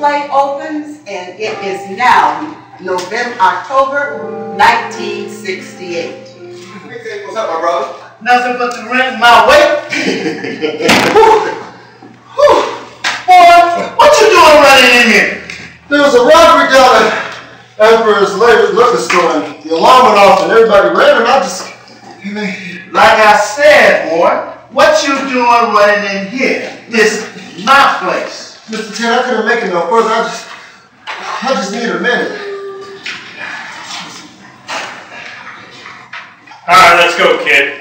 play opens, and it is now October 1968. What's up, my brother? Nothing but the rent my weight. Boy, what you doing running in here? There was a robbery down at Asbury's liquor store, and the alarm went off, and everybody ran, and I just... Like I said, boy, what you doing running in here? This is my place. Mr. Ted, I couldn't make it no further. I just need a minute. All right, let's go, kid.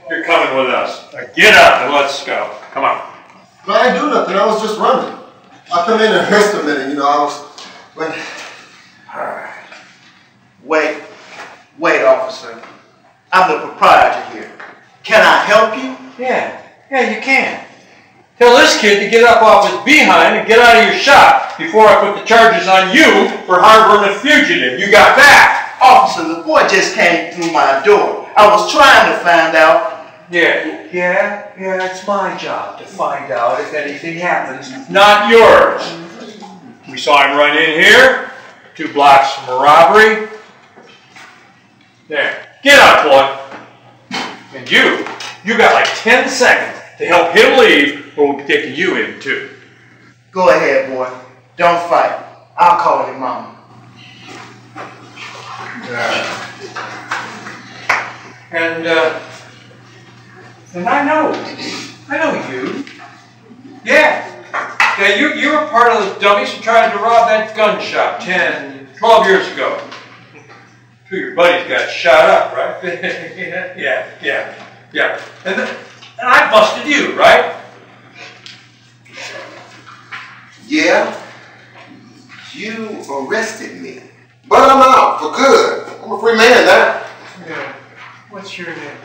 You're coming with us. Now get up and let's go. Come on. But I didn't do nothing. I was just running. I come in and rest a minute, you know. I was... When... All right. Wait, officer. I'm the proprietor here. Can I help you? Yeah, you can. Tell this kid to get up off his behind and get out of your shop before I put the charges on you for harboring a fugitive. You got that? Officer, the boy just came through my door. I was trying to find out. Yeah, it's my job to find out if anything happens, not yours. We saw him run in here, 2 blocks from a robbery. There, get up, boy. And you got like 10 seconds to help him leave, or we'll be taking you in too. Go ahead, boy. Don't fight. I'll call your mama. And I know you. Yeah, you were part of the dummies who tried to rob that gun shop 10, 12 years ago. 2 of your buddies got shot up, right? yeah. And I busted you, right? Yeah, you arrested me. But I'm out for good. I'm a free man now. Yeah. What's your name?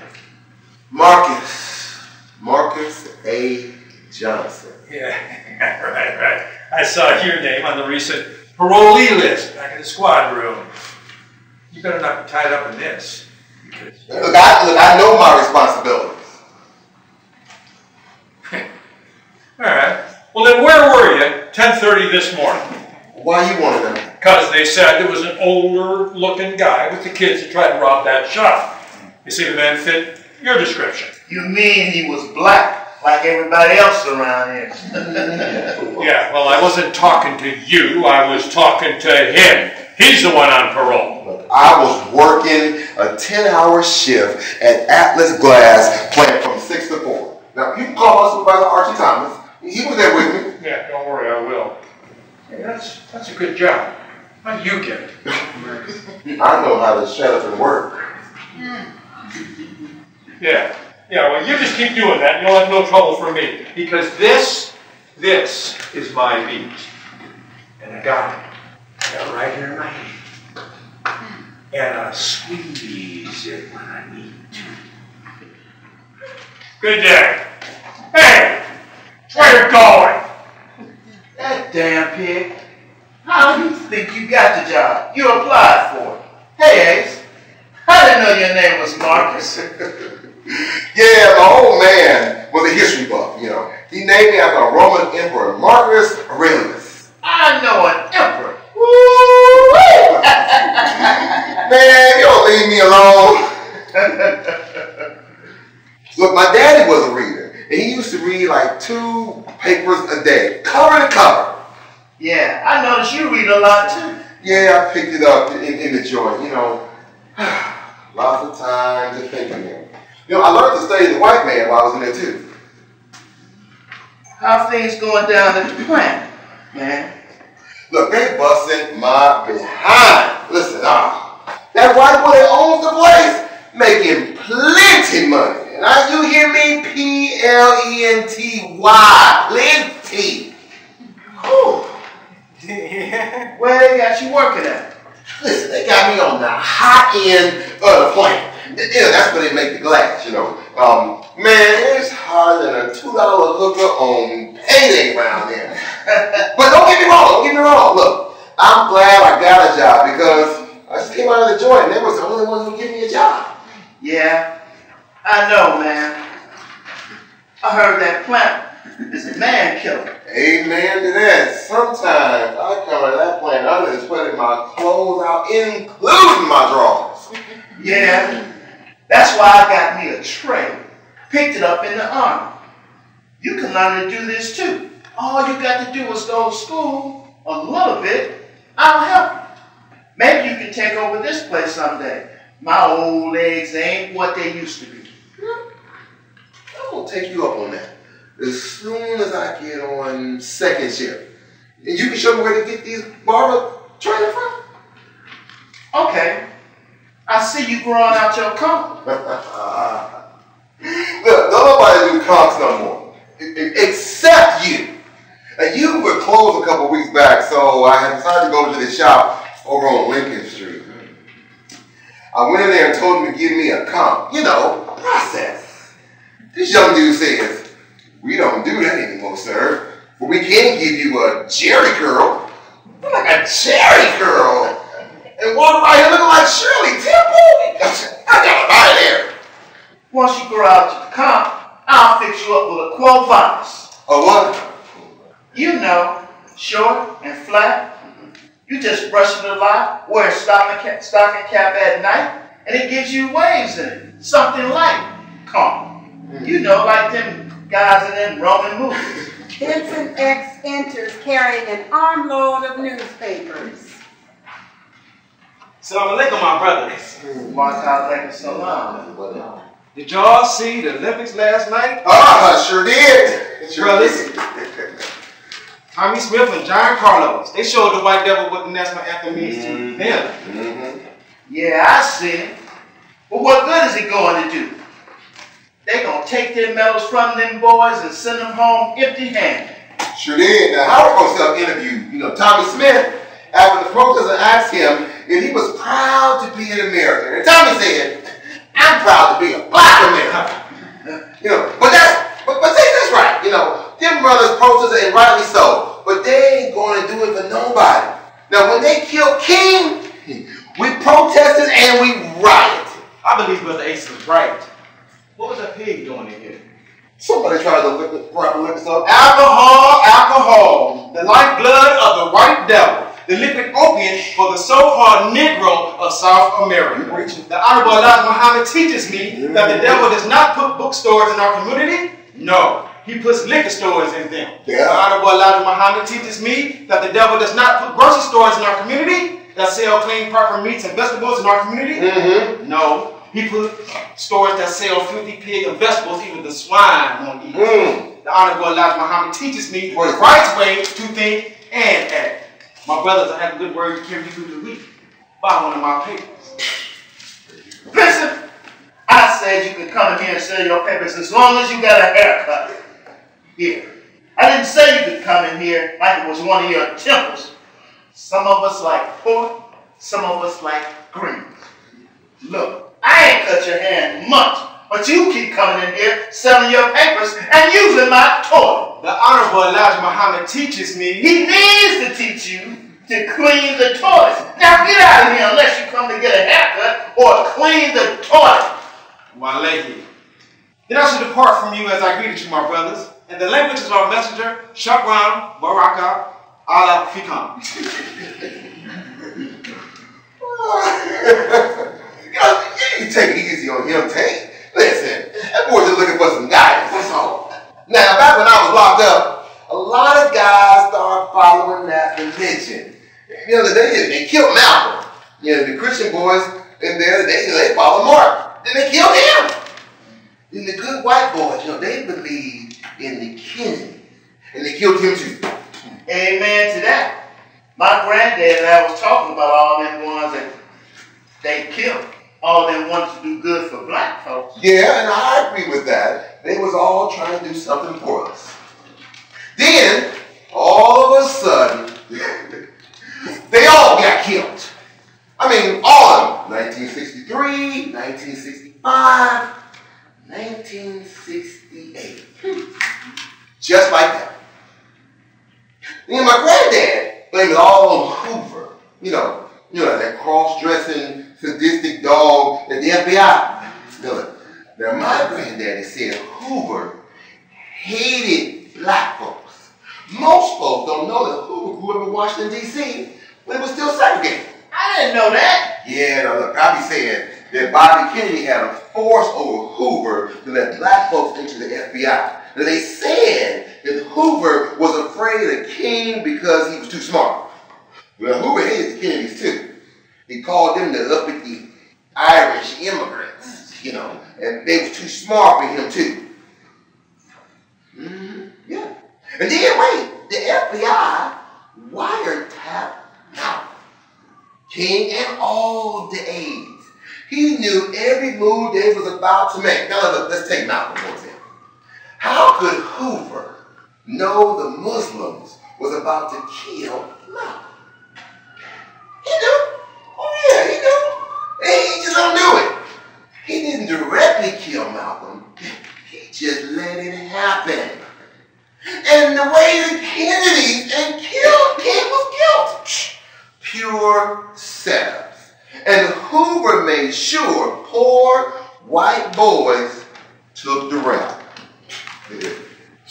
Marcus A. Johnson. Yeah, right. I saw your name on the recent parolee list back in the squad room. You better not be tied up in this. Look, I know my responsibilities. All right. Well, then where were you at 10:30 this morning? Why you wanted them? Because they said there was an older-looking guy with the kids that tried to rob that shop. You see the man fit your description. You mean he was black, like everybody else around here? Yeah, well, I wasn't talking to you. I was talking to him. He's the one on parole. Look, I was working a 10-hour shift at Atlas Glass plant from 6 to 4. Now, you can call us Supervisor Archie Thomas. He was there with me. Yeah, don't worry, I will. Hey, that's a good job. How do you get it? I know how to shut up and work. Yeah, well, you just keep doing that and you'll have no trouble from me. Because this is my beat. And I got it. I got it right here in my hand. And I squeeze it when I need to. Good day. Hey! Where you going? That damn pig. How do you think you got the job? You applied for it. Hey, Ace. I didn't know your name was Marcus. Yeah, my old man was a history buff, you know. He named me after a Roman emperor, Marcus Aurelius. I know an emperor. Woo! Man, you don't leave me alone. Look, my daddy was a reader, and he used to read like 2 papers a day, cover to cover. Yeah, I noticed you read a lot too. Yeah, I picked it up in the joint, you know. Lots of time to think of him. You know, I learned to study the white man while I was in there too. How things going down at the plant, man? Look, they busting my behind. Listen, that white boy that owns the place making plenty money. And now you hear me? P-L-E-N-T-Y. Plenty. Whew. Yeah. Where they got you working at? Listen, they got me on the high end of the plant. Yeah, that's where they make the glass, you know. Man, it's harder than a $2 hooker on payday around there. But don't get me wrong. Look, I'm glad I got a job because I just came out of the joint and they was the only ones who give me a job. Yeah, I know, man. I heard that plant is a man killer. Amen to that. Sometimes I come to that point under and sweating my clothes out, including my drawers. Yeah, that's why I got me a trade. Picked it up in the Army. You can learn to do this too. All you got to do is go to school a little bit. I'll help you. Maybe you can take over this place someday. My old legs ain't what they used to be. I'm going to take you up on that as soon as I get on second shift. And you can show me where to get these barber training from. Okay. I see you growing out your comb. Look, don't nobody do comps no more. Except you. And you were closed a couple weeks back, so I had decided to go to the shop over on Lincoln Street. I went in there and told him to give me a comp. You know, process. This young dude says, "We don't do that anymore, sir. But we can give you a Jerry curl." I'm like, a Jerry curl? And walk around here looking like Shirley Temple? I got him out of there. Once you grow out your comb, I'll fix you up with a quo vadis. A what? You know, short and flat. You just brush it a lot, wear a stocking cap at night, and it gives you waves in it. Something like comb. You know, like them guys in them Roman movies. Vincent X enters carrying an armload of newspapers. Assalamu alaikum, my brothers. Did y'all see the Olympics last night? Ah, sure did. Brothers. Tommy Smith and John Carlos. They showed the white devil what the national anthem means to them. Yeah, I see it. But what good is it going to do? They gonna take their medals from them boys and send them home empty-handed. Sure did. Now, Howard Cosell interviewed, Tommy Smith after the protester asked him if he was proud to be an American. And Tommy said, "I'm proud to be a black American." But say this right. Them brothers protested, and rightly so. But they ain't going to do it for nobody. Now, when they killed King, we protested and we rioted. I believe Brother Ace was right. What was that pig doing in here? Somebody tried to lick us up. Alcohol. The lifeblood of the white devil. The liquid opium for the so-called Negro of South America. The Honorable Elijah Muhammad teaches me that the devil does not put bookstores in our community. No, he puts liquor stores in them. Yeah. The Honorable Elijah Muhammad teaches me that the devil does not put grocery stores in our community that sell clean, proper meats and vegetables in our community. No, he put stores that sell filthy pig and vegetables even the swine won't eat. The Honorable Elijah Muhammad teaches me the right way to think and act. My brothers, I have a good word to carry you through the week. Buy one of my papers. Listen, I said you could come in here and sell your papers as long as you got a haircut. Here. I didn't say you could come in here like it was one of your temples. Some of us like pork, some of us like greens. Look, I ain't cut your hair much, but you keep coming in here selling your papers and using my toilet. The Honorable Elijah Muhammad teaches me. He needs to teach you to clean the toilet. Now get out of here unless you come to get a haircut or clean the toilet. Wallahi. Then I should depart from you as I greeted you, my brothers. And the language is our messenger, Shukran, Baraka, Allah Fikam. You take it easy on him, Tank. Listen, that boy just looking for some guidance, that's all. Now, back when I was locked up, a lot of guys started following that religion. They killed Malcolm. The Christian boys in there, they followed Mark. Then they killed him. Then the good white boys, they believed in the king. And they killed him too. Amen to that. My granddad and I was talking about all them ones that they killed. All them ones to do good for black folks. Yeah, and I agree with that. They was all trying to do something for us. Then, all of a sudden, they all got killed. I mean, all of them. 1963, 1965, 1968. Just like that. Then my granddad blamed it all on Hoover. That cross-dressing, sadistic dog at the FBI. Now my granddaddy said Hoover hated black folks most folks don't know that Hoover grew up in Washington, D.C. when it was still segregated. I didn't know that. Yeah, now look, I be saying that Bobby Kennedy had a force over Hoover to let black folks into the FBI. Now they said that Hoover was afraid of King because he was too smart. Well, Hoover hated the Kennedys too. He called them the uppity Irish immigrants, you know, and they was too smart for him too. Yeah. And then wait, the FBI wiretapped Malcolm. King and all the aides. He knew every move they was about to make. Now look, let's take Malcolm for example. How could Hoover know the Muslims was about to kill Malcolm? He knew. Oh yeah, he knew. And he just don't do it. He didn't directly kill Malcolm. He just let it happen. And the way the Kennedys and King was killed. Pure setups. And Hoover made sure poor white boys took the rap.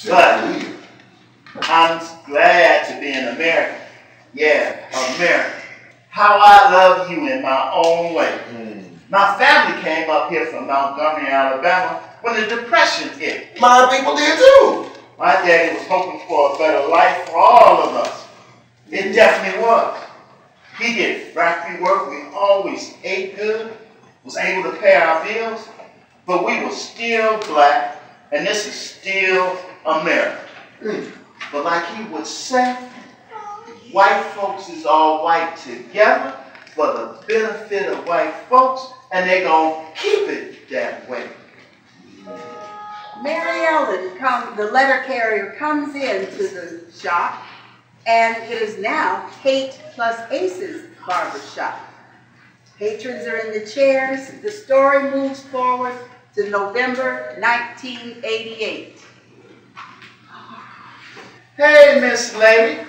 But I'm glad to be an American. Yeah, American. How I love you in my own way. My family came up here from Montgomery, Alabama when the Depression hit. My people did too. My daddy was hoping for a better life for all of us. It definitely was. He did factory work. We always ate good, was able to pay our bills, but we were still black, and this is still America. But like he would say, white folks is all white together for the benefit of white folks, and they're going to keep it that way. Mary Ellen, the letter carrier, comes into the shop, and it is now Kate plus Ace's barber shop. Patrons are in the chairs. The story moves forward to November 1988. Hey, Miss Lady,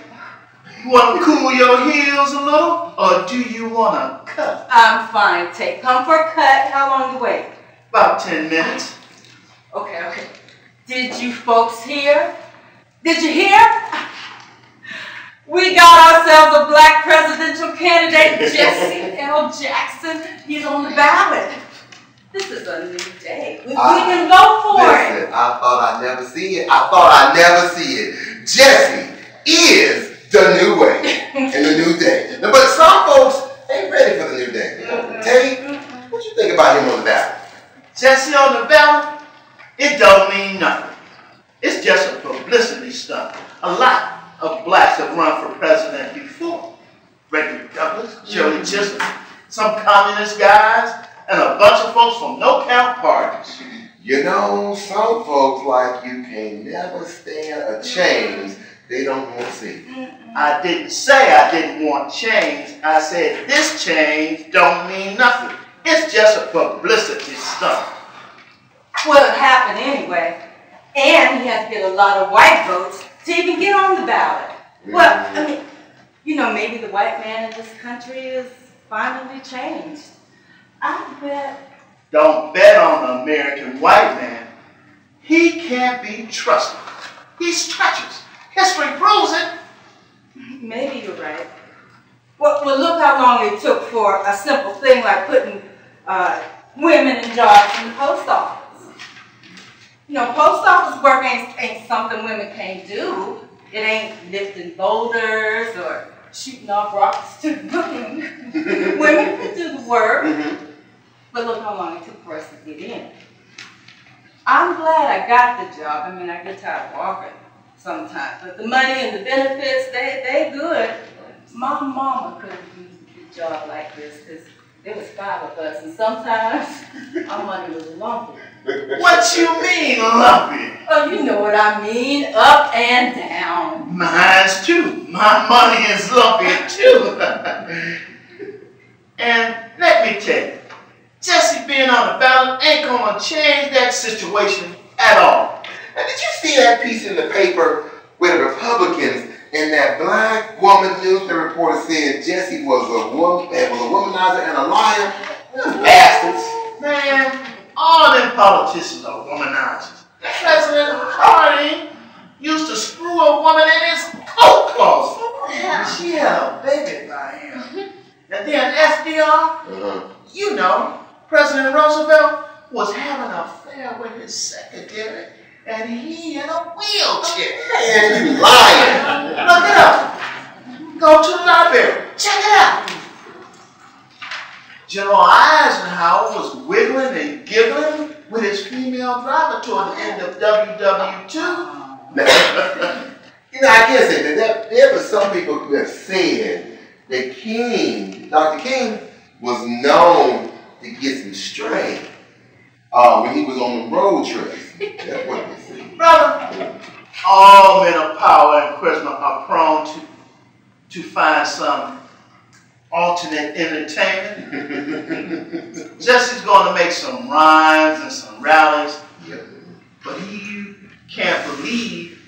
you want to cool your heels a little, or do you want to cut? I'm fine. Take comfort cut. How long to wait? About 10 minutes. Okay. Did you folks hear? Did you hear? We got ourselves a black presidential candidate, Jesse L. Jackson. He's on the ballot. This is a new day. We can vote for Listen, it. I thought I'd never see it. Jesse is the new way and the new day. But some folks ain't ready for the new day. Tate, what you think about him on the ballot? Jesse on the ballot? It don't mean nothing. It's just a publicity stunt. A lot of blacks have run for president before. Frederick Douglass, Shirley Chisholm, some communist guys, and a bunch of folks from no-count parties. You know, some folks like you can never stand a change they don't want to see. I didn't say I didn't want change. I said this change don't mean nothing. It's just a publicity stunt. Well, it happened anyway. And he had to get a lot of white votes to even get on the ballot. Well, I mean, you know, maybe the white man in this country is finally changed. I bet. Don't bet on the American white man. He can't be trusted. He's treacherous. History proves it. Maybe you're right. Well, look how long it took for a simple thing like putting women in jobs in the post office. You know, post office work ain't something women can't do. It ain't lifting boulders or shooting off rockets to the moon. Women can do the work. But look how long it took for us to get in. I'm glad I got the job. I mean, I get tired of walking sometimes. But the money and the benefits, they good. My mama couldn't use a good job like this because there was 5 of us. And sometimes our money was lumpy. What you mean, lumpy? Oh, you know what I mean. Up and down. Mine's too. My money is lumpy too. And let me tell you, Jesse being on the ballot ain't gonna change that situation at all. Now, did you see that piece in the paper where the Republicans and that black woman newspaper reporter said Jesse was a womanizer and a liar? Bastards. Man, all them politicians are womanizers. President Harding used to screw a woman in his she had a baby by him. And then FDR, you know, President Roosevelt was having an affair with his secretary, and he in a wheelchair. Man, you lying. Look it up. Go to the library. Check it out. General Eisenhower was wiggling and giggling with his female driver toward the end of WW2. You know, I can't say that. There were some people who have said that King, Dr. King, was known to get some straight when he was on the road trips. That's what they say. Brother, all men of power and charisma are prone to find some alternate entertainment. Jesse's going to make some rhymes and some rallies, but he can't believe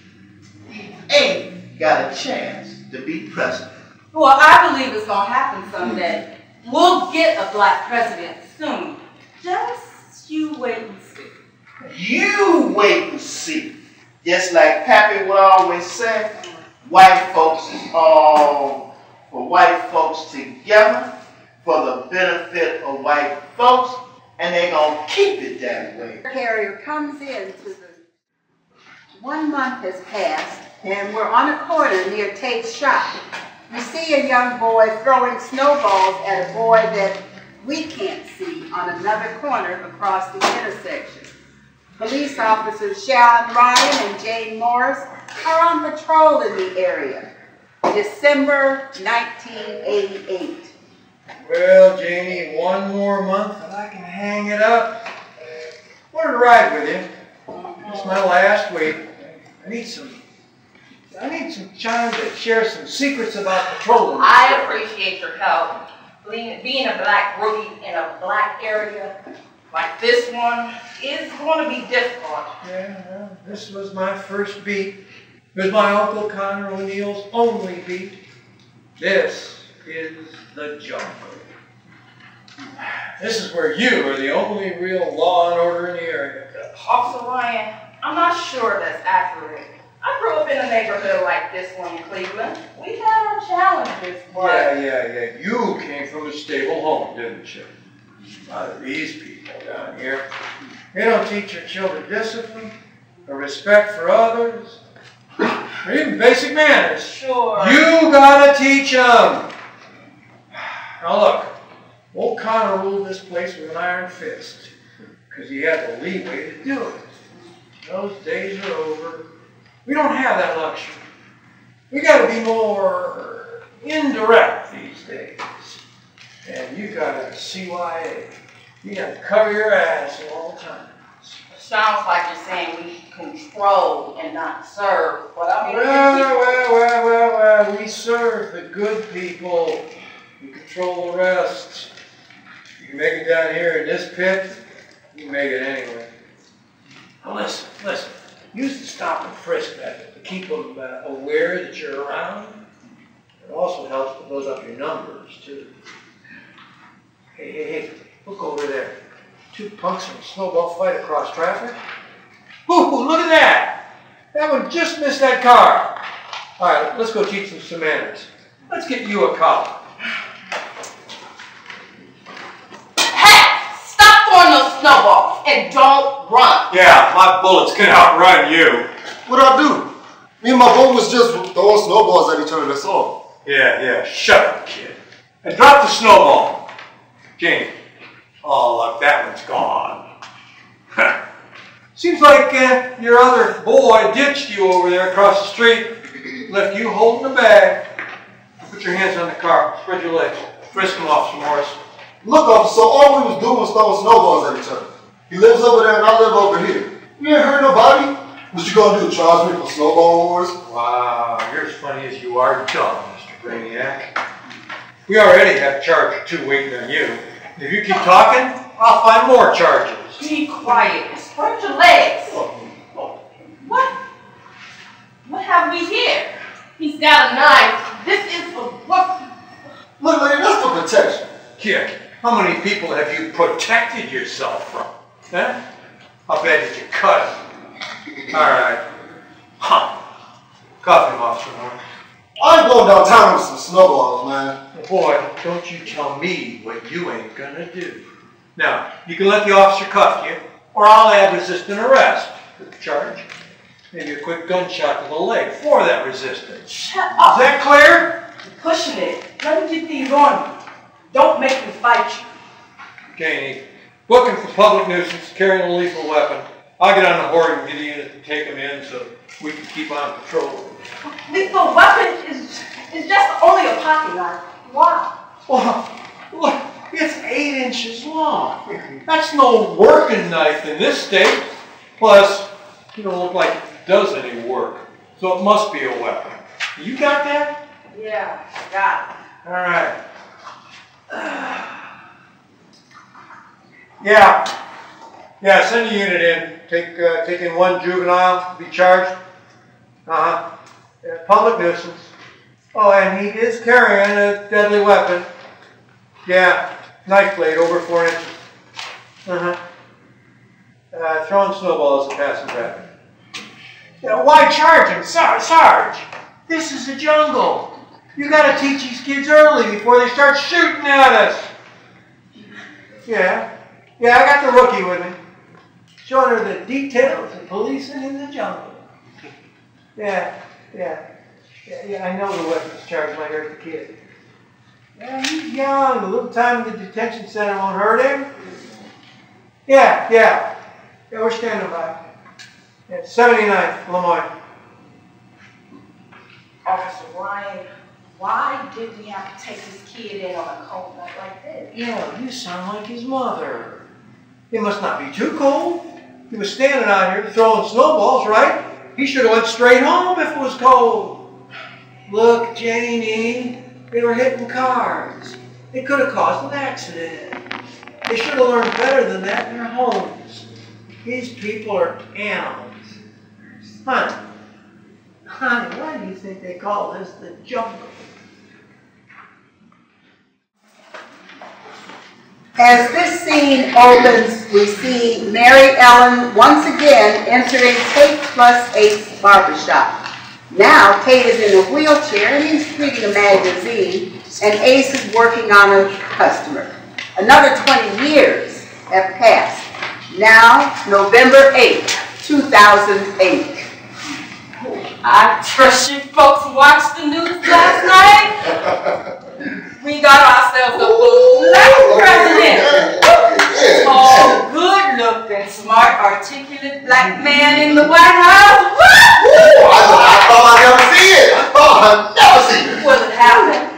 he ain't got a chance to be president. Well, I believe it's going to happen someday. We'll get a black president soon. Just you wait and see. You wait and see. Just like Pappy would always say, white folks is all for white folks together for the benefit of white folks, and they're going to keep it that way. The carrier comes in to the... 1 month has passed, and we're on a corner near Tate's shop. We see a young boy throwing snowballs at a boy that we can't see on another corner across the intersection. Police officers Sharon Ryan and Jane Morris are on patrol in the area. December 1988. Well, Janie, 1 more month and I can hang it up. Wanted to ride with you. It's my last week. I need some time to share some secrets about patrolling. I appreciate your help. Being a black rookie in a black area like this one is going to be difficult. Yeah, well, this was my first beat. It was my Uncle Connor O'Neill's only beat. This is the jungle. This is where you are the only real law and order in the area. Officer Ryan, I'm not sure that's accurate. I grew up in a neighborhood like this one in Cleveland. We had our challenges, but... Yeah. You came from a stable home, didn't you? These people down here, they don't teach your children discipline, or respect for others, or even basic manners. Sure. You gotta teach them. Now look, old Connor ruled this place with an iron fist, because he had the leeway to do it. Those days are over. We don't have that luxury. We gotta be more indirect these days. And you got a CYA. You got to cover your ass all the time. Sounds like you're saying we control and not serve. But I mean, well, we serve the good people. We control the rest. You can make it down here in this pit, you can make it anyway. Now listen. Use the stop and frisk method to keep them aware that you're around. It also helps to build up your numbers, too. Hey, look over there. 2 punks in a snowball fight across traffic. Ooh, look at that! That one just missed that car. All right, let's go teach them some manners. Let's get you a collar. Hey! Stop throwing those snowballs and don't run. Yeah, my bullets can outrun you. What'd I do? Me and my boy was just throwing snowballs at each other, that's all. Yeah, shut up, kid. And drop the snowball. Jane. Oh, look, that one's gone. Seems like your other boy ditched you over there across the street, left you holding the bag. Put your hands on the car, spread your legs. Frisk him, Officer Morris. Look, officer, all we was doing was throwing snowballs at each other. He lives over there and I live over here. You ain't hurt nobody. What you gonna do, charge me for snowball wars? Wow, you're as funny as you are dumb, Mr. Brainiac. We already have charge or 2 waiting on you. If you keep talking, I'll find more charges. Be quiet and spread your legs. What have we here? He's got a knife. This is for what? Look, lady, that's for protection. Kid, how many people have you protected yourself from? Huh? I'll bet that you cut him. All right. Cuff him, Officer Morris. I'm going downtown with some snowballs, man. Boy, don't you tell me what you ain't gonna do. Now, you can let the officer cuff you, or I'll add resisting arrest to the charge. Maybe a quick gunshot to the leg for that resistance. Shut up. Is that clear? You're pushing it. Let me get these on you. Don't make me fight you. Janie, booking for public nuisance, carrying a lethal weapon. I'll get on the horse and get a unit to take him in so we can keep on patrol. Lethal weapon is just only a pocket knife. Why? Well, look, it's 8 inches long. That's no working knife in this state. Plus, you don't look like it does any work. So it must be a weapon. You got that? Yeah, I got it. All right. Yeah, send a unit in. Take in 1 juvenile to be charged. Public nuisance. Oh, and he is carrying a deadly weapon. Yeah, knife blade over 4 inches. Throwing snowballs at passing traffic. Why charge him? Sarge, this is the jungle. You gotta teach these kids early before they start shooting at us. Yeah, I got the rookie with me. Showing her the details of policing in the jungle. Yeah, I know the weapons charge might hurt the kid. Yeah, he's young. A little time in the detention center won't hurt him. Yeah, we're standing by. Yeah, 79th, Lemoyne. Officer Ryan, why did we have to take this kid in on a cold night like this? Yeah, you sound like his mother. It must not be too cold. He was standing out here throwing snowballs, right? He should have went straight home if it was cold. Look, Janie, they were hitting cars. It could have caused an accident. They should have learned better than that in their homes. These people are animals. Honey, why do you think they call this the jungle? As this scene opens, we see Mary Ellen once again entering Tate plus Ace barbershop. Now, Tate is in a wheelchair and he's reading a magazine, and Ace is working on a customer. Another 20 years have passed. Now, November 8th, 2008. I trust you folks watched the news last night. We got ourselves a black president. Tall, good-looking, smart, articulate black man in the White House. I thought I'd never see it. Well, it happened.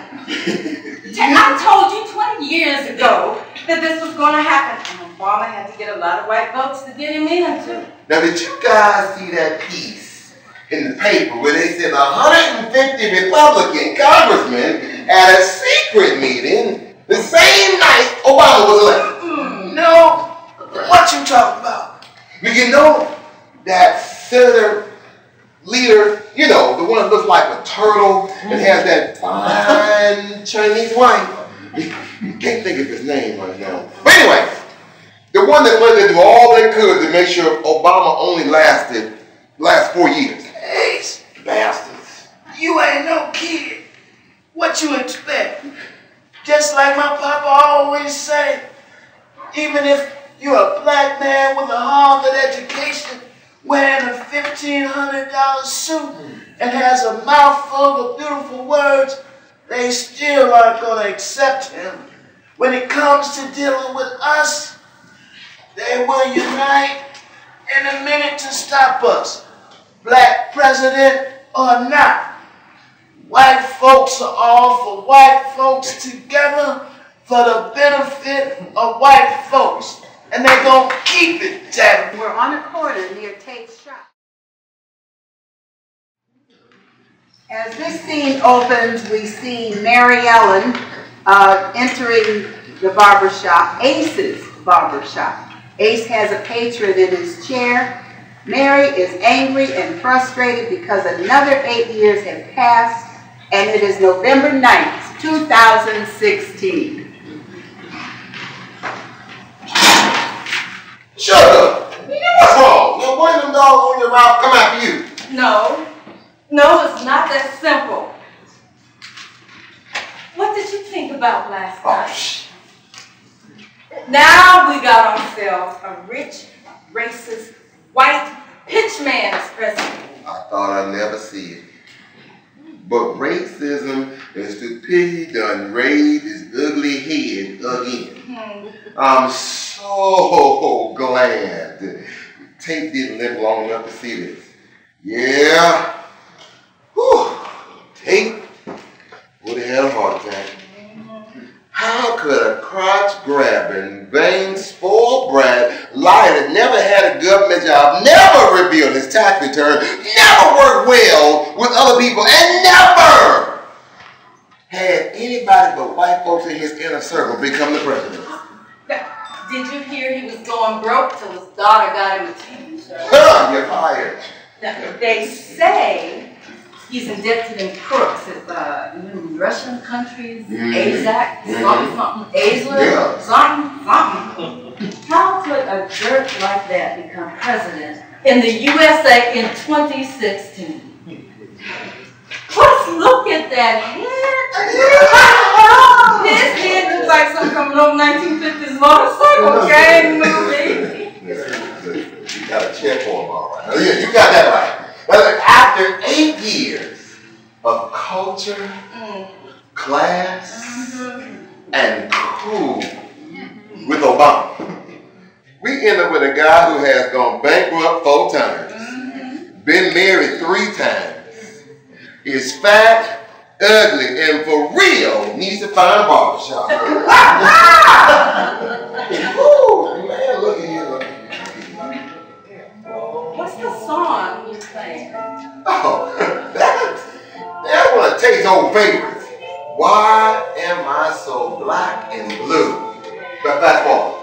I told you 20 years ago that this was going to happen. And Obama had to get a lot of white votes to get him in, too. Now, did you guys see that piece in the paper where they said 150 Republican congressmen at a secret meeting the same night Obama was elected? No. What you talking about? Well, you know that senator leader, you know, the one that looks like a turtle and has that fine Chinese wife. Can't think of his name right now. But anyway, the one that wanted to do all they could to make sure Obama only lasted 4 years. Hey, bastards. You ain't no kid. What you expect? Just like my papa always say, even if you're a black man with a Harvard education, wearing a $1,500 suit and has a mouthful of beautiful words, they still aren't going to accept him. When it comes to dealing with us, they will unite in a minute to stop us, black president or not. White folks are all for white folks together for the benefit of white folks. And they're going to keep it that way. We're on a corner near Tate's shop. As this scene opens, we see Mary Ellen entering the barbershop, Ace's barbershop. Ace has a patron in his chair. Mary is angry and frustrated because another 8 years have passed, and it is November 9th, 2016. Shut up! What's wrong? Now, one of them dogs on your mouth come after you. No, it's not that simple. about last Oh, night. shh. Now we got ourselves a rich, racist, white pitchman as president. I thought I'd never see it. But racism and stupidity done raised his ugly head again. I'm so glad Tate didn't live long enough to see this. Yeah. Whew. Tate would have had a heart attack. How could a crotch-grabbing, vain, spoiled brat, liar that never had a government job, never revealed his tax return, never worked well with other people, and never had anybody but white folks in his inner circle become the president? Did you hear he was going broke till his daughter got him a TV show? Huh, you're fired. They say he's indebted in crooks at Russian countries, AZAC, something, Yeah. something. How could a jerk like that become president in the USA in 2016? Let's look at that head. His head looks like something from an old 1950s motorcycle gang movie. You got a check for him, all right. Yeah, you got that right. Well, after 8 years of culture, class, and cool with Obama, we end up with a guy who has gone bankrupt 4 times, been married 3 times, is fat, ugly, and for real needs to find a barbershop. Ooh, man, look at you. What's the song you're playing? Oh, that's one of Tate's old favorites. Why am I so black and blue? But fast forward.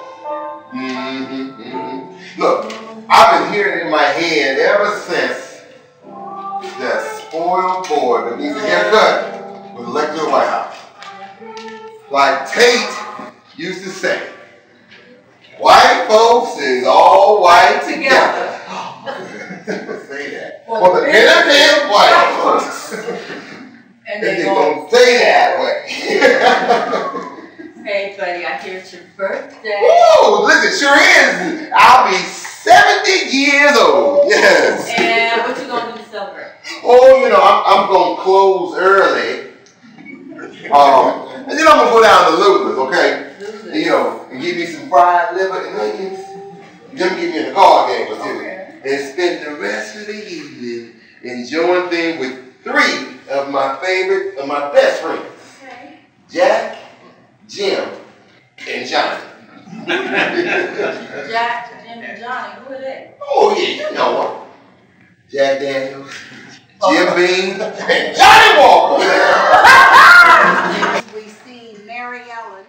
Look, I've been hearing it in my head ever since that spoiled boy that needs a haircut was elected to the White House. Like Tate used to say, white folks is all white together. Say that. For the benefit of white folks. And They're they gonna stay that way. Hey, buddy, I hear it's your birthday. Woo! Listen, sure is. I'll be 70 years old. Yes. And what you gonna do to celebrate? Oh, you know, I'm gonna close early. And then I'm gonna go down to Lula's, okay? And, you know, and give me some fried liver and onions. Then give me a card game or two. And spend the rest of the evening enjoying things with 3 of my best friends. Okay. Jack, Jim, and Johnny. Jack, Jim, and Johnny, who are they? Oh yeah, you know them. Jack Daniels, Jim Beam, and Johnny Walker. We see Mary Ellen.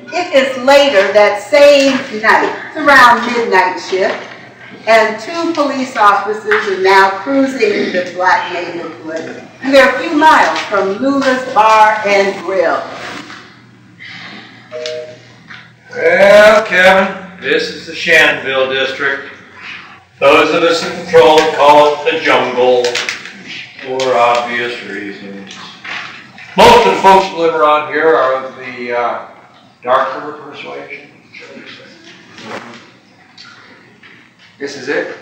It is later that same night, it's around midnight shift, and 2 police officers are now cruising the black neighborhood. And they're a few miles from Lula's Bar and Grill. Well, Kevin, this is the Shanville district. Those of us in control call it the jungle for obvious reasons. Most of the folks who live around here are of the darker persuasion. This is it?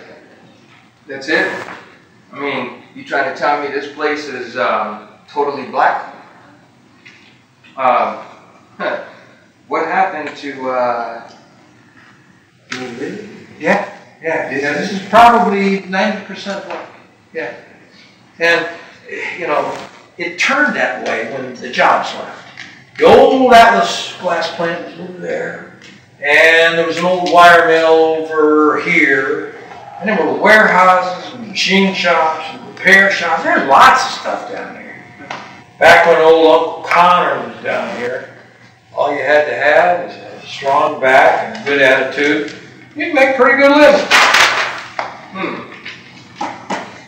That's it? I mean, you trying to tell me this place is totally black? What happened to Yeah, this is probably 90% black. Yeah. And, you know, it turned that way when the jobs left. The old Atlas glass plant was over there. And there was an old wire mill over here. And there were warehouses and machine shops and repair shops. There's lots of stuff down here. Back when old Uncle Connor was down here, all you had to have is a strong back and a good attitude. You can make a pretty good living.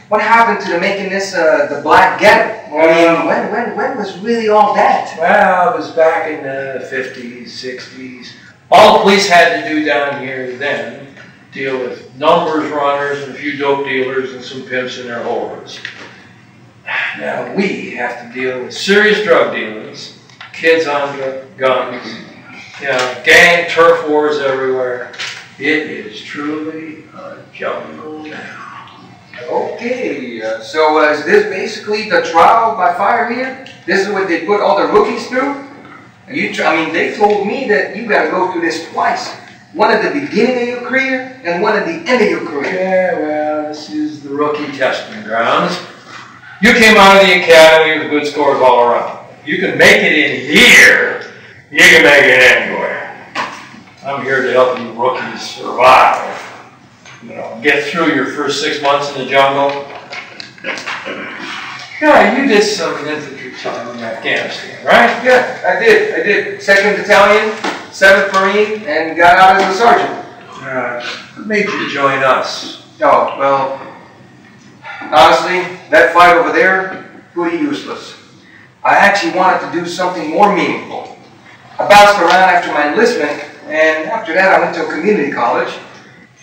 What happened to making this the black ghetto? I mean, when was really all that? Well, it was back in the 50s, 60s. All the police had to do down here then, deal with numbers runners and a few dope dealers and some pimps in their whores. Now we have to deal with serious drug dealers, kids on guns, gang turf wars everywhere. It is truly a jungle now. Okay, so is this basically the trial by fire here? This is what they put all the rookies through? They told me that you gotta go through this twice. One at the beginning of your career and one at the end of your career. Yeah, well, this is the rookie testing grounds. You came out of the academy with good scores all around. You can make it in here, you can make it anywhere. I'm here to help you rookies survive. Get through your first 6 months in the jungle. Yeah, you did some infantry time in Afghanistan, right? Yeah, I did. 2nd Battalion, 7th Marine, and got out as a sergeant. What made you join us? Oh, well, honestly, that fight over there, pretty useless. I actually wanted to do something more meaningful. I bounced around after my enlistment, and after that I went to a community college.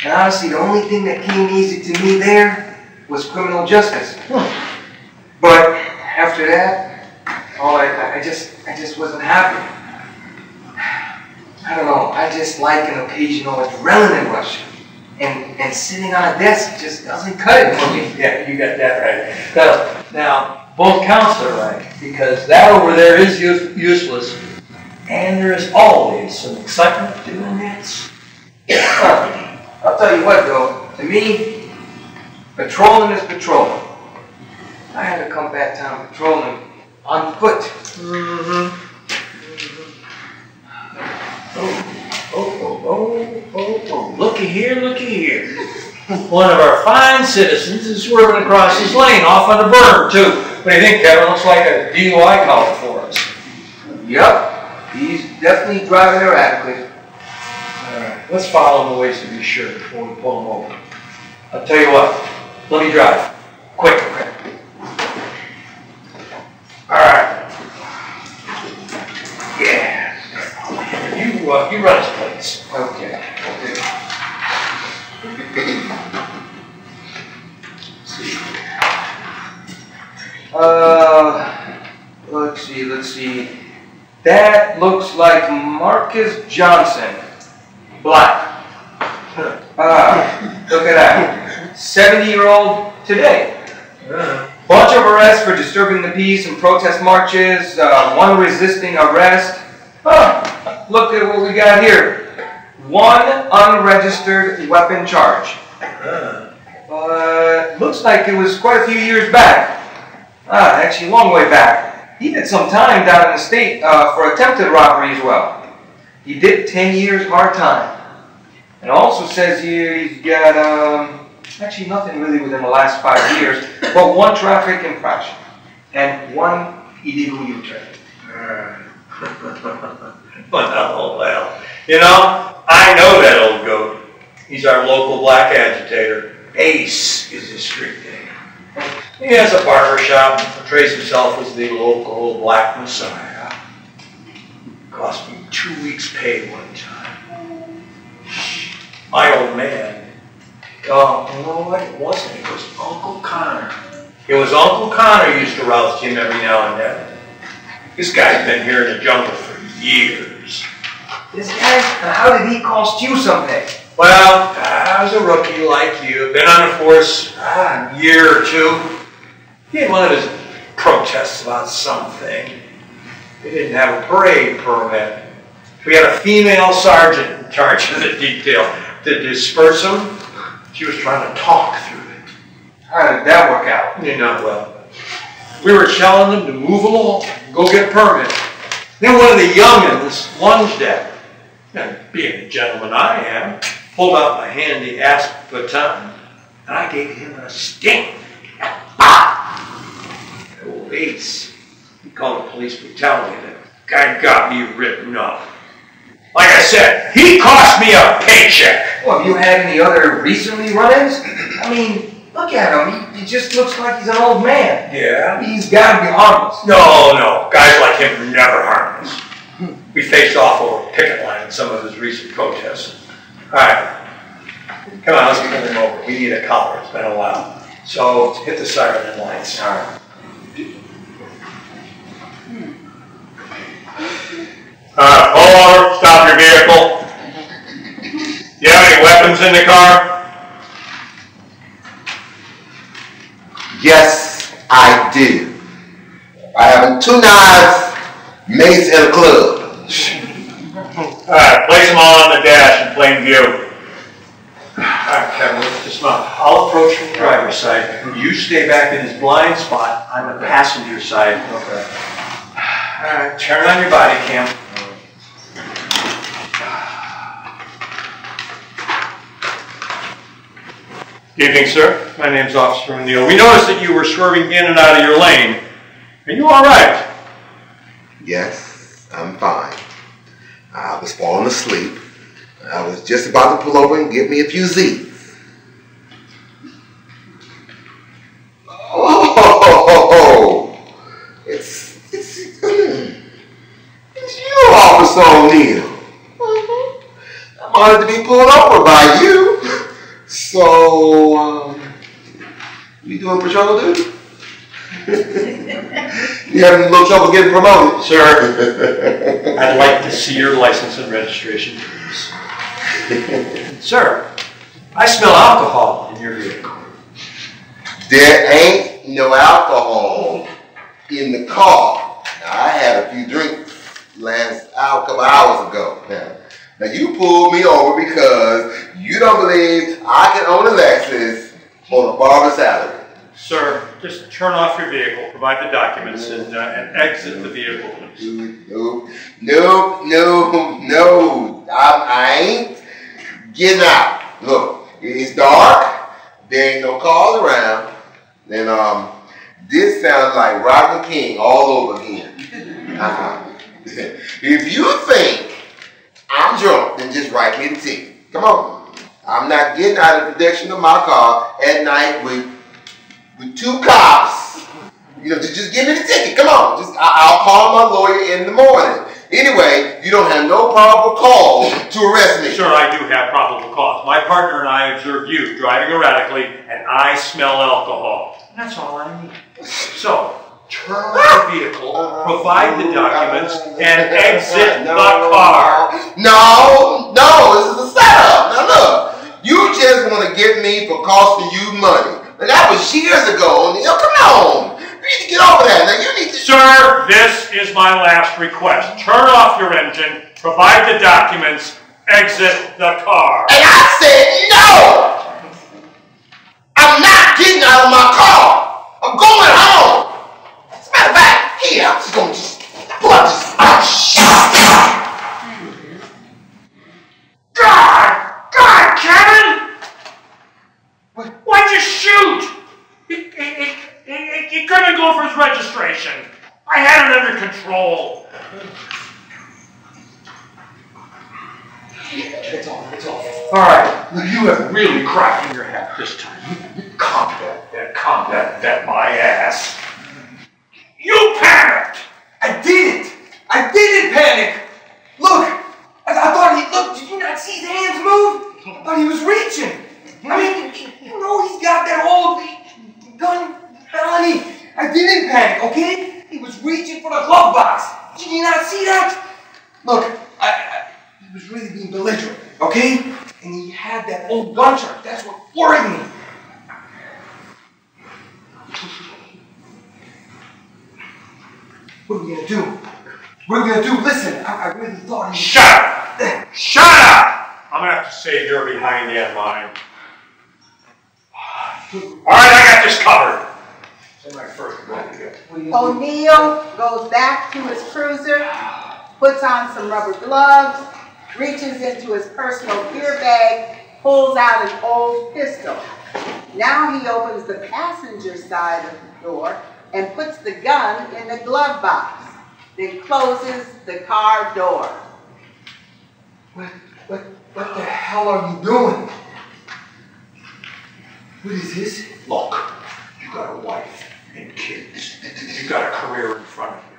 And honestly, the only thing that came easy to me there was criminal justice. But after that, I just wasn't happy. I don't know, I just like an occasional adrenaline rush. And sitting on a desk just doesn't cut it for me. Yeah, you got that right. Now, both counts are right, because that over there is useless, and there is always some excitement doing this. I'll tell you what, though, to me, patrolling is patrolling. I had to come back town patrolling on foot. Oh, looky here. One of our fine citizens is swerving across his lane off on the berm, too. What do you think, Kevin? Looks like a DUI collar for us. Yep, he's definitely driving erratically. All right, let's follow him a ways to be sure before we pull him over. I'll tell you what, let me drive. Quick. All right. Yeah. You run his place. Okay. Let's see. That looks like Marcus Johnson. Black. Look at that. 70-year-old today. Bunch of arrests for disturbing the peace and protest marches. One resisting arrest. Look at what we got here. One unregistered weapon charge. Looks like it was quite a few years back. Actually, a long way back. He did some time down in the state for attempted robbery as well. He did 10 years hard time. And also says here he's got, actually nothing really within the last 5 years, but one traffic infraction and one illegal U-turn. Well, I know that old goat. He's our local black agitator. Ace is his street name. He has a barber shop and portrays himself as the local black messiah. Cost me 2 weeks' pay one time. My old man. Oh, you know what? It wasn't. It was Uncle Connor. It was Uncle Connor who used to roust him every now and then. This guy's been here in the jungle for years. This guy, how did he cost you something? Well, I was a rookie like you. Been on the force a year or two. He had one of his protests about something. They didn't have a parade permit. We had a female sergeant in charge of the detail to disperse them. She was trying to talk through it. How did that work out? Well, we were telling them to move along, go get a permit. Then one of the young'uns lunged at me. And being the gentleman I am, pulled out my handy asp baton, and I gave him a sting. Old Ace, he called the police brutality, and the guy got me written up. Like I said, he cost me a paycheck. Well, have you had any other recently run-ins? I mean, look at him. He just looks like he's an old man. Yeah? He's got to be harmless. No. Guys like him are never harmless. We faced off over a picket line in some of his recent protests. All right. Come on, let's pull him over. We need a collar. It's been a while. So hit the siren and lights. All right. Pull over, stop your vehicle. Do you have any weapons in the car? Yes, I do. I have 2 knives, mace, and a club. Alright, place them all on the dash in plain view. Alright, Kevin, let's dismount. I'll approach from the driver's side. You stay back in his blind spot. I'm the passenger side. Okay. Alright, turn on your body cam. Good evening, sir. My name's Officer O'Neill. We noticed that you were swerving in and out of your lane. Are you all right? Yes, I'm fine. I was falling asleep. I was just about to pull over and give me a few Z's. Oh, it's you, Officer O'Neill. I'm honored to be pulled over by you. So, you doing patrol duty? You having a little trouble getting promoted? Sir, I'd like to see your license and registration, please. Sir, I smell alcohol in your vehicle. There ain't no alcohol in the car. Now, I had a few drinks last hour, a couple hours ago. Now you pulled me over because you don't believe I can own a Lexus on a barber salary. Sir, just turn off your vehicle, provide the documents, and exit the vehicle, please. No. I ain't getting out. Look, it's dark. There ain't no cars around. And this sounds like Rodney King all over again. If you think I'm drunk, then just write me the ticket. Come on. I'm not getting out of the protection of my car at night with 2 cops. Just give me the ticket. Come on. I'll call my lawyer in the morning. Anyway, you don't have no probable cause to arrest me. Sir, I do have probable cause. My partner and I observed you driving erratically, and I smell alcohol. And that's all I need. So, turn off the vehicle, provide the documents, and exit the car. No, this is a setup. Now look, you just want to get me for costing you money. And that was years ago, O'Neill. Come on. You need to get over that. Now you need to... Sir, this is my last request. Turn off your engine, provide the documents, exit the car. And I said no! I'm not getting out of my car. I'm going home. As a matter of fact, here, I'm just going to pull up this... God, Kevin! Why'd you shoot? He couldn't go for his registration. I had it under control. It's off. All right, you have really cracked in your hat this time. Combat my ass. You panicked! I didn't panic! Look! I thought did you not see his hands move? I thought he was reaching. I mean, he's got that old gun felony. I didn't panic, okay? He was reaching for the glove box. Did you not see that? Look, he was really being belligerent, okay? And he had that old gun charge. That's what worried me. What are we gonna do? What are we gonna do? Listen, I really thought he... Shut up! Shut up! I'm gonna have to save your behind end line. All right, I got this covered. It's my first O'Neill goes back to his cruiser, puts on some rubber gloves, reaches into his personal gear bag, pulls out an old pistol. Now he opens the passenger side of the door and puts the gun in the glove box, then closes the car door. What the hell are you doing? What is this? Look, you got a wife and kids. You got a career in front of you.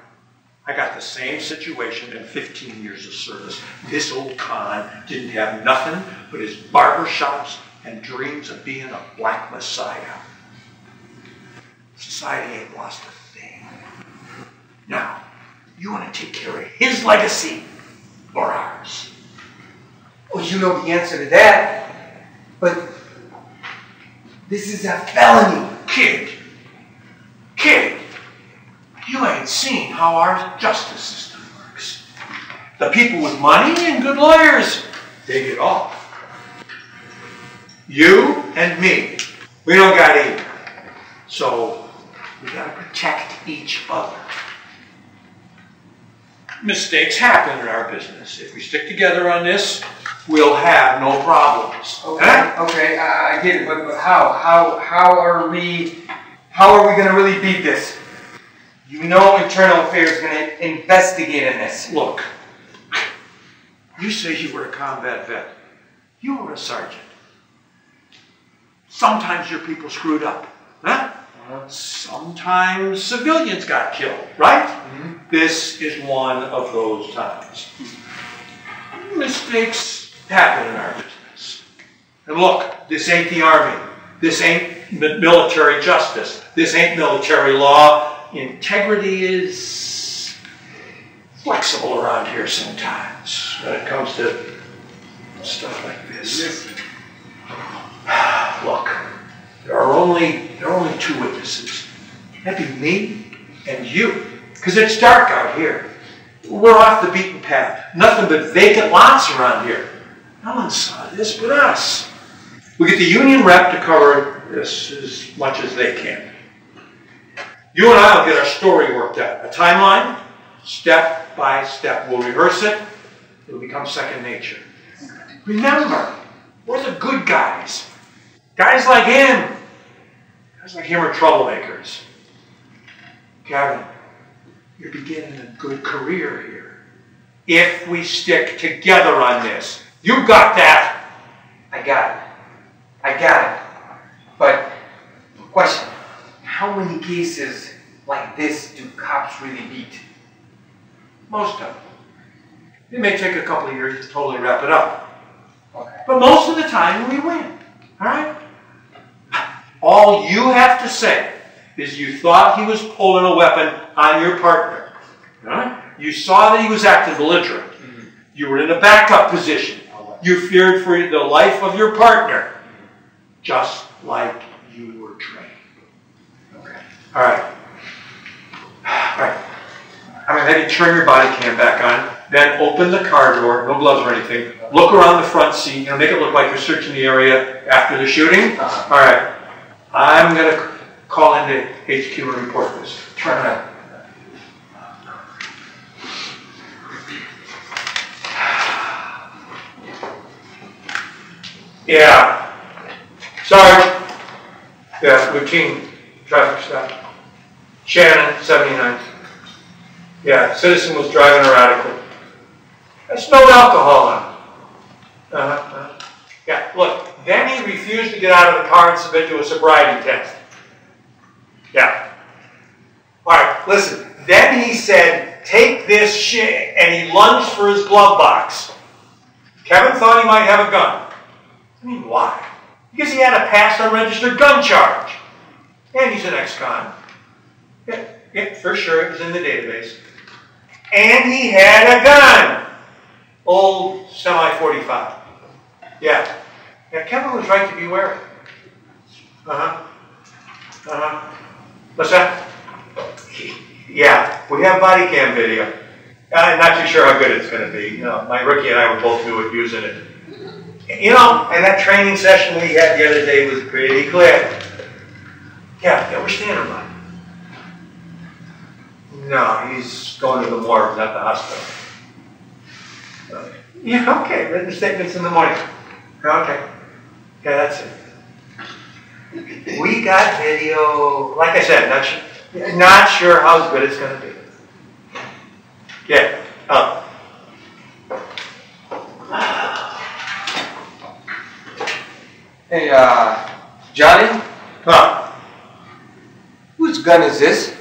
I got the same situation in 15 years of service. This old con didn't have nothing but his barber shops and dreams of being a black messiah. Society ain't lost a thing. Now, you want to take care of his legacy or ours? Well, you know the answer to that, but this is a felony. Kid, you ain't seen how our justice system works. The people with money and good lawyers, they get off. You and me, we don't got either. So we gotta protect each other. Mistakes happen in our business. If we stick together on this, we'll have no problems. Okay, I get it, but how are we going to really beat this? You know Internal Affairs is going to investigate in this. Look, you say you were a combat vet. You were a sergeant. Sometimes your people screwed up, huh? Sometimes civilians got killed, right? This is one of those times. Mistakes happen in our business. And look, this ain't the Army. This ain't military justice. This ain't military law. Integrity is flexible around here sometimes when it comes to stuff like this. Look, there are only two witnesses. That'd be me and you. Because it's dark out here. We're off the beaten path. Nothing but vacant lots around here. No one saw this but us. We get the union rep to cover this as much as they can. You and I will get our story worked out. A timeline, step by step. We'll rehearse it. It'll become second nature. Remember, we're the good guys. Guys like him. Guys like him are troublemakers. Kevin, you're beginning a good career here. If we stick together on this. You got that? I got it. But, question, how many cases like this do cops really beat? Most of them. It may take a couple of years to totally wrap it up. Okay. But most of the time we win. All right? All you have to say is you thought he was pulling a weapon on your partner. All right? You saw that he was acting belligerent. You were in a backup position. You feared for the life of your partner. Just like you were trained. Okay. All right. I'm going to have you turn your body cam back on. Then open the car door, no gloves or anything. Look around the front seat. Make it look like you're searching the area after the shooting. All right. I'm going to call into HQ and report this. Turn it on. Yeah. Sarge. Yeah, routine traffic stop. Shannon, 79. Yeah, citizen was driving erratically. I smelled alcohol on him. Yeah, look, then he refused to get out of the car and submit to a sobriety test. Yeah. All right, listen. Then he said, take this shit, and he lunged for his glove box. Kevin thought he might have a gun. I mean, why? Because he had a past unregistered gun charge. And he's an ex-con. Yeah, for sure, it was in the database. And he had a gun. Old semi-45. Yeah, Kevin was right to be wary. What's that? Yeah, we have body cam video. I'm not too sure how good it's going to be. My rookie and I were both new at using it. And that training session we had the other day was pretty clear. Yeah, we're standing by. No, he's going to the morgue, not the hospital. Yeah, okay, written statements in the morning. Okay. Yeah, that's it. We got video, like I said, not sure how good it's going to be. Yeah, Hey, Johnny? Huh? Whose gun is this?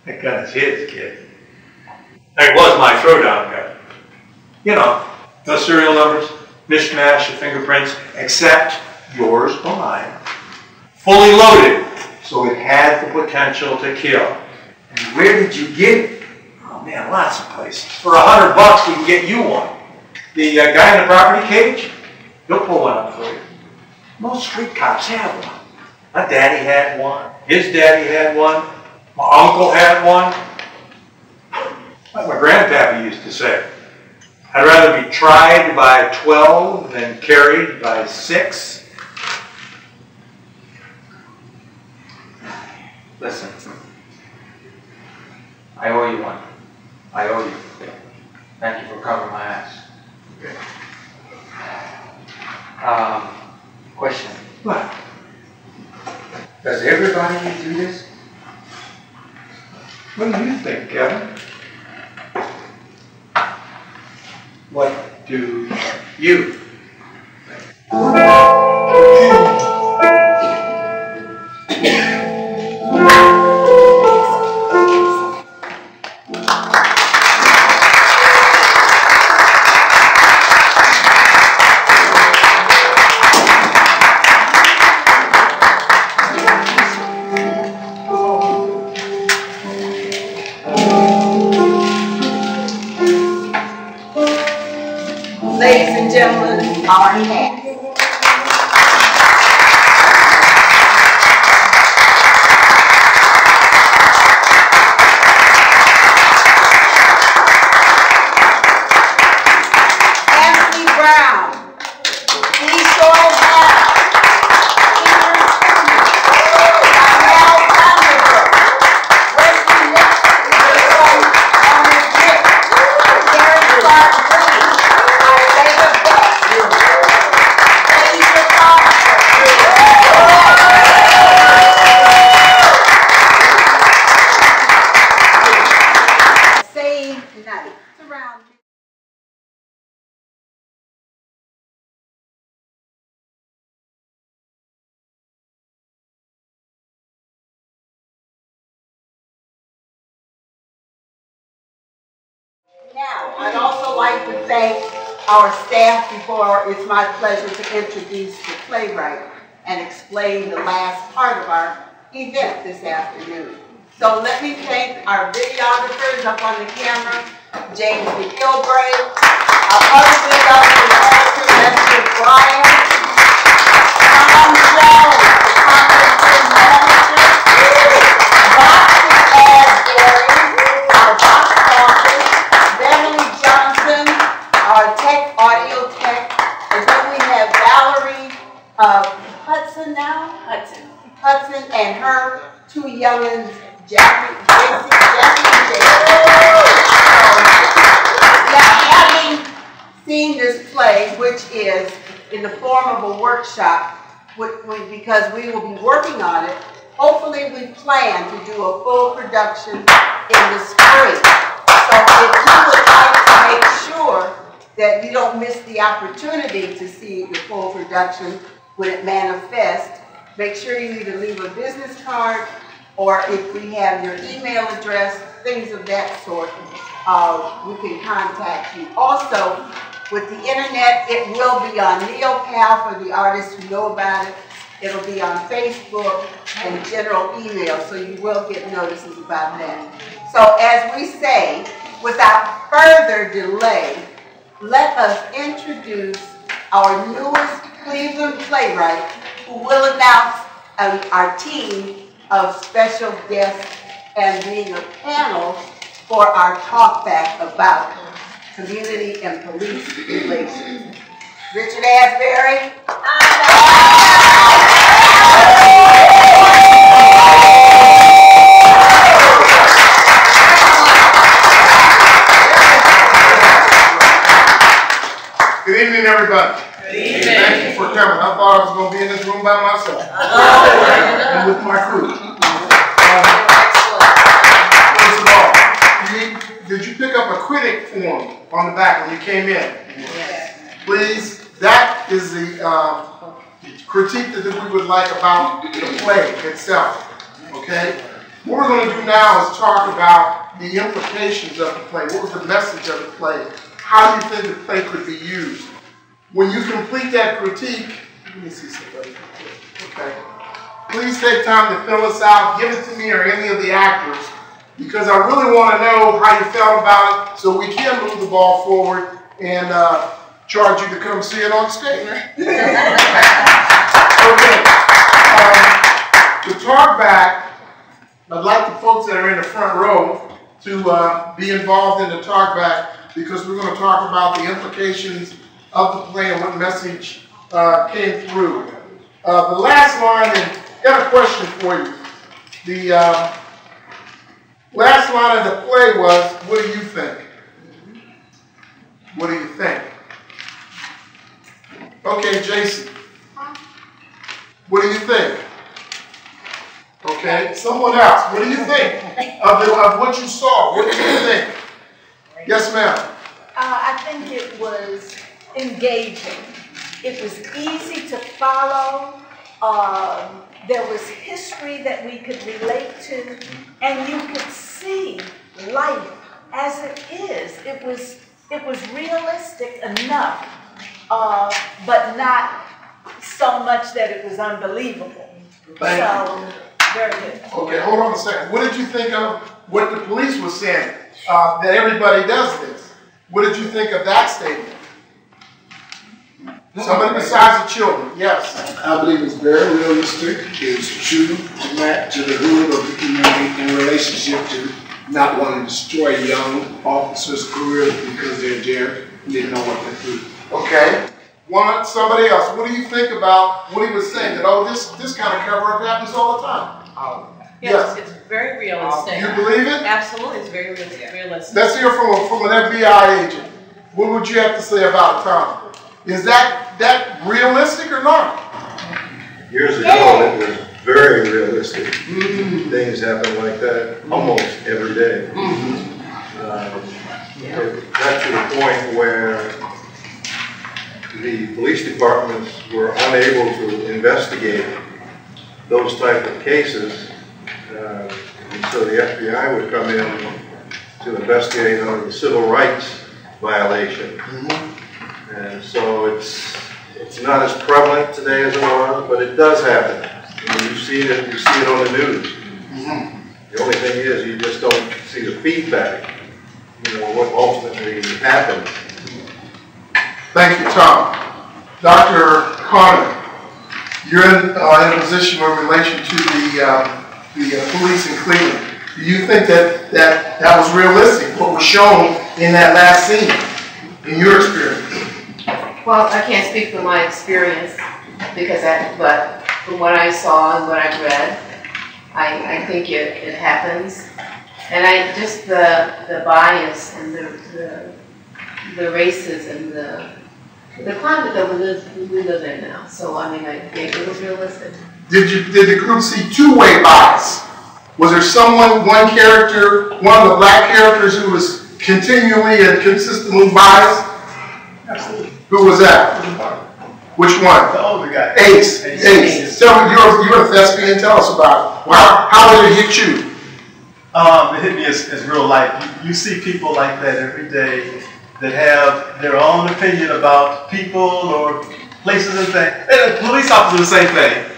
That gun is his, kid. It was my throwdown gun. No serial numbers, mishmash of fingerprints, except yours or mine. Fully loaded, so it had the potential to kill. And where did you get it? man, lots of places. For $100, we can get you one. The guy in the property cage, he'll pull one up for you. Most street cops have one. My daddy had one. His daddy had one. My uncle had one. Like my grandpappy used to say, I'd rather be tried by 12 than carried by 6. Listen, I owe you one. I owe you. Thank you for covering my ass. Okay. Question. What? Does everybody do this? What do you think, Kevin? What do you think? Ladies and gentlemen, our cast. Anthony Brown, Schuyler Now, I'd also like to thank our staff before it's my pleasure to introduce the Playwright and explain the last part of our event this afternoon. So let me thank our videographers up on the camera, James McGilbreth, our other videographer, Lester Bryan, Tom Jones, the conference manager, Rhapsody Asbury, our box office, Beverly Johnson, our audio tech, and then we have Valerie Hudson and her 2 youngins, Jackie and Jay. Now, having seen this play, which is in the form of a workshop, because we will be working on it, hopefully we plan to do a full production in the spring. So if you would like to make sure that you don't miss the opportunity to see the full production when it manifests, make sure you either leave a business card or if we have your email address, things of that sort, we can contact you. Also, with the internet, it will be on NeoPal for the artists who know about it. It'll be on Facebook and general email, so you will get notices about that. So as we say, without further delay, let us introduce our newest Cleveland playwright, who will announce our team of special guests and being a panel for our talk back about community and police relations. Richard Asbury. Good evening, everybody. Good evening. Thank you for coming. I thought I was going to be in this room by myself and with my crew. First of all, did you pick up a critic form on the back when you came in? Yes. Please, that is the critique that we would like about the play itself. Okay? What we're going to do now is talk about the implications of the play. What was the message of the play? How do you think the play could be used? When you complete that critique, let me see somebody. Okay. Please take time to fill us out. Give it to me or any of the actors. because I really want to know how you felt about it so we can move the ball forward and charge you to come see it on stage. Okay. To talk back, I'd like the folks that are in the front row to be involved in the talk back, because we're going to talk about the implications of the play and what message came through. The last line, and I got a question for you. The last line of the play was, what do you think? What do you think? Okay, Jason. What do you think? Okay, someone else. What do you think of what you saw? What do you think? Yes, ma'am. I think it was engaging. It was easy to follow. There was history that we could relate to, and you could see life as it is. It was realistic enough, but not so much that it was unbelievable. Thank you. Very good. Okay, hold on a second. What did you think of what the police was saying? That everybody does this. What did you think of that statement? Somebody besides the children, yes. I believe it's very realistic. It's true to the hood of the community in relationship to not wanting to destroy young officers' careers because they're there and they know what they do. Okay. Somebody else. What do you think about what he was saying? That, oh, this kind of cover-up happens all the time. Yes, it's very realistic. You believe it? Absolutely, it's very realistic. Let's hear from an FBI agent. What would you have to say about it, Tom? Is that realistic or not? Years ago, it was very realistic. Things happen like that almost every day. It got to the point where the police departments were unable to investigate those type of cases, and so the FBI would come in to investigate under the civil rights violation. And so it's not as prevalent today as it was, but it does happen. I mean, you see it on the news. The only thing is you just don't see the feedback, what ultimately happens. Thank you, Tom. Dr. Connor, you're in a position in relation to the police in Cleveland. Do you think that was realistic, what was shown in that last scene, in your experience? Well, I can't speak from my experience, but from what I saw and what I've read, I think it happens. And just the bias and the racism, the climate that we live in now. So I mean, I think it was realistic. Did the group see two-way bias? Was there one character, one of the black characters who was continually and consistently biased? Absolutely. Who was that? Which one? The older guy. Ace. Tell me, you're a thespian. Tell us about it. How did it hit you? It hit me as real life. You see people like that every day that have their own opinion about people or places and things. And the police officers, the same thing.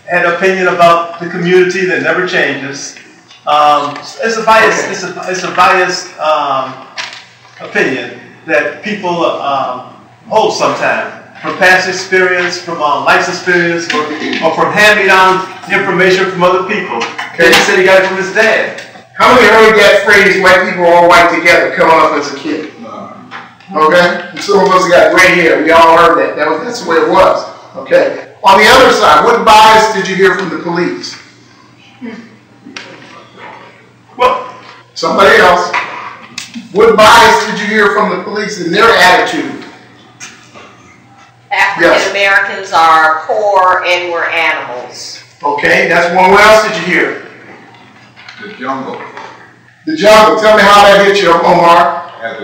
Had an opinion about the community that never changes. It's a biased. Okay. It's a biased opinion that people hold sometimes from past experience, from life experience, or from hand-me-down information from other people. Okay. He said he got it from his dad. How many heard that phrase, white people all white together, coming up as a kid? Okay? And some of us got gray hair. We all heard that. That's the way it was. Okay? On the other side, what bias did you hear from the police? Well, somebody else. What bias did you hear from the police in their attitude? African Americans are poor and we're animals. Okay, that's one. What else did you hear? The jungle. The jungle. Tell me how that hit you, Omar. As a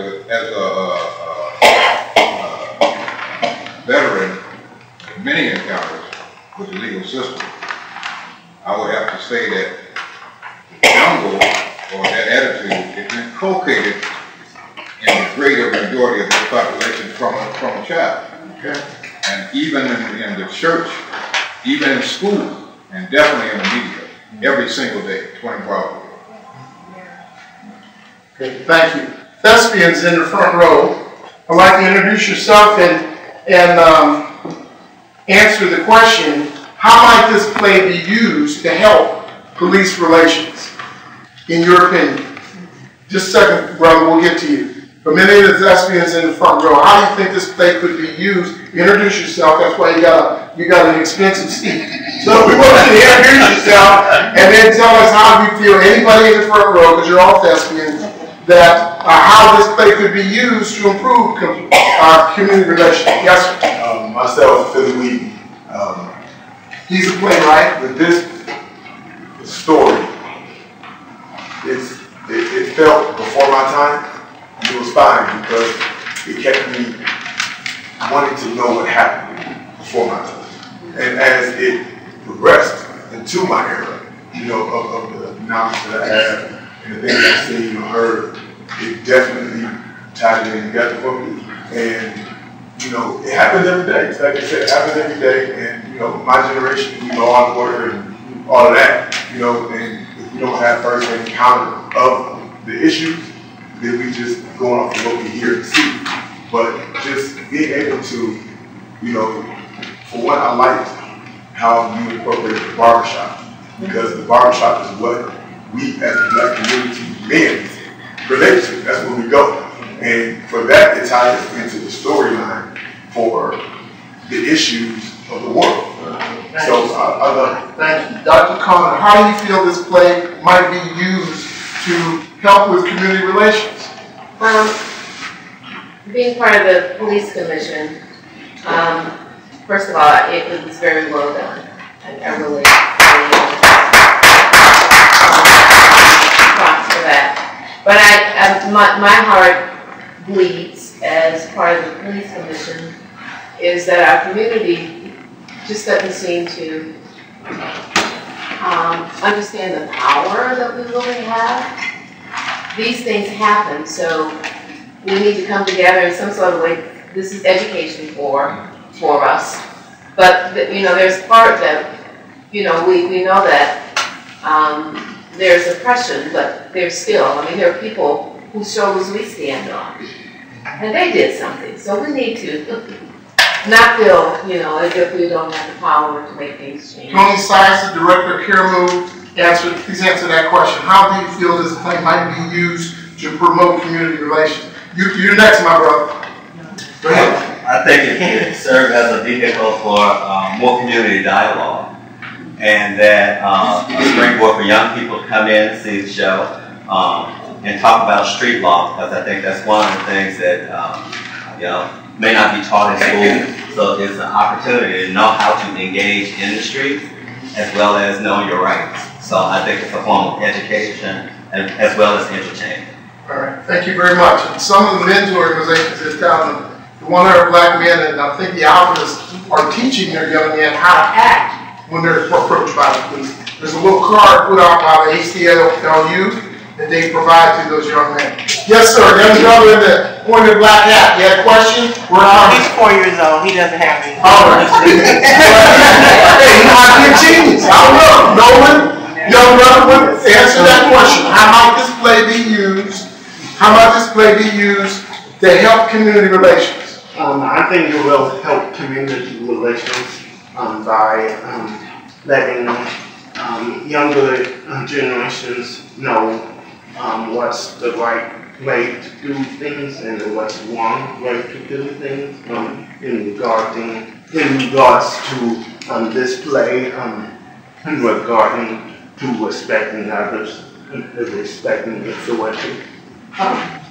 veteran of many encounters with the legal system, I would have to say that the jungle, or that attitude, is inculcated in the greater majority of the population from a child. Okay. And even in the church, even in school, and definitely in the media, every single day, 24 hours a day. Okay, thank you. Thespians in the front row. I'd like to introduce yourself and answer the question, how might this play be used to help police relations, in your opinion? Just a second, brother, we'll get to you. For many of the thespians in the front row, how do you think this play could be used? Introduce yourself, that's why you got an expensive seat. So we want you to introduce yourself and then tell us how you feel, anybody in the front row, because you're all thespians, that how this play could be used to improve community relations. Yes, sir. Myself, Philly Weed. He's a playwright. With this story, it felt before my time. It was fine because it kept me wanting to know what happened before my time. And as it progressed into my era, of the knowledge that I have and the things I've seen or heard, it definitely tied it in together for me. And it happens every day. It's like I said, it happens every day. And my generation, we go on order and all of that. And if we don't have first-hand encounter of the issues, then we just going off of what we hear and see. But just being able to, for one, I liked how you incorporated the barbershop, because the barbershop is what we as the Black community men relate to. That's where we go. And for that, it ties into the storyline for the issues of the world. So I love it. Thank you. Dr. Connor, how do you feel this play might be used to help with community relations? Being part of the police commission, first of all, it was very well done. I really props for that. But my heart bleeds as part of the police commission is that our community just doesn't seem to understand the power that we really have. These things happen, so we need to come together in some sort of way. This is education for us. But there's part that we know that there's oppression, but there's still, there are people whose shoulders we stand on. And they did something. So we need to not feel, as if we don't have the power to make things change. Tony Sykes, the director of Care Move, please answer that question. How do you feel this play might be used to promote community relations? You're next, my brother. Go ahead. I think it can serve as a vehicle for more community dialogue, and that a springboard for young people to come in and see the show and talk about street law, because I think that's one of the things that may not be taught in school. So it's an opportunity to know how to engage in the streets as well as know your rights. So I think it's a form of education as well as entertainment. All right, thank you very much. And some of the men's organizations in town, the 100 Black Men, and I think the Alphas are teaching their young men how to act when they're approached by the police. There's a little card put out by the ACLU that they provide to those young men. Yes, sir. Young brother in the pointed black hat. You had a question? He's 4 years old. He doesn't have any. All right. Hey, he might be a genius. I don't know. Nolan, young brother, answer that question. How might this play be used? How might this play be used to help community relations? I think it will help community relations by letting younger generations know what's the right way to do things and what's the wrong way to do things in regards to this play, in regarding to respecting others and respecting authority.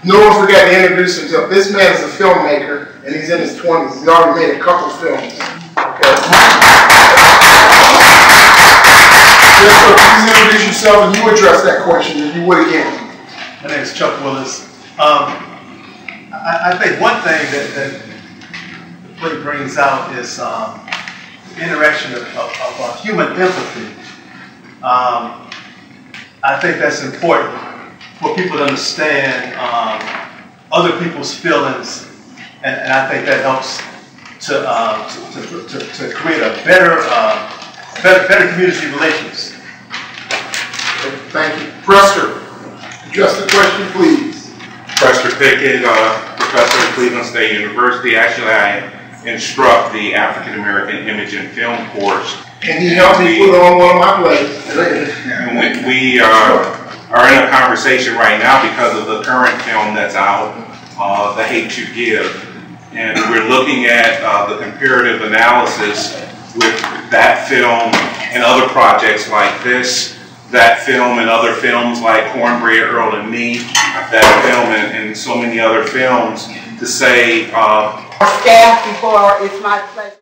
No one forgot to introduce himself. This man is a filmmaker, and he's in his 20s. He's already made a couple films. Okay. Yes, sir. Please introduce yourself, and you address that question, if you would again. My name is Chuck Willis. I think one thing that the play brings out is the interaction of human empathy. I think that's important for people to understand other people's feelings, and I think that helps to create a better community relations. Thank you. Presser, address the question, please. Preston Pickett, professor at Cleveland State University. Actually, I instruct the African American Image and Film course. And he helped me put on one of my plays. And we are in a conversation right now because of the current film that's out, The Hate You Give. And we're looking at the comparative analysis with that film and other projects like this, that film and other films like Cornbread Earl and Me, that film and so many other films to say... Staff, before it's my pleasure.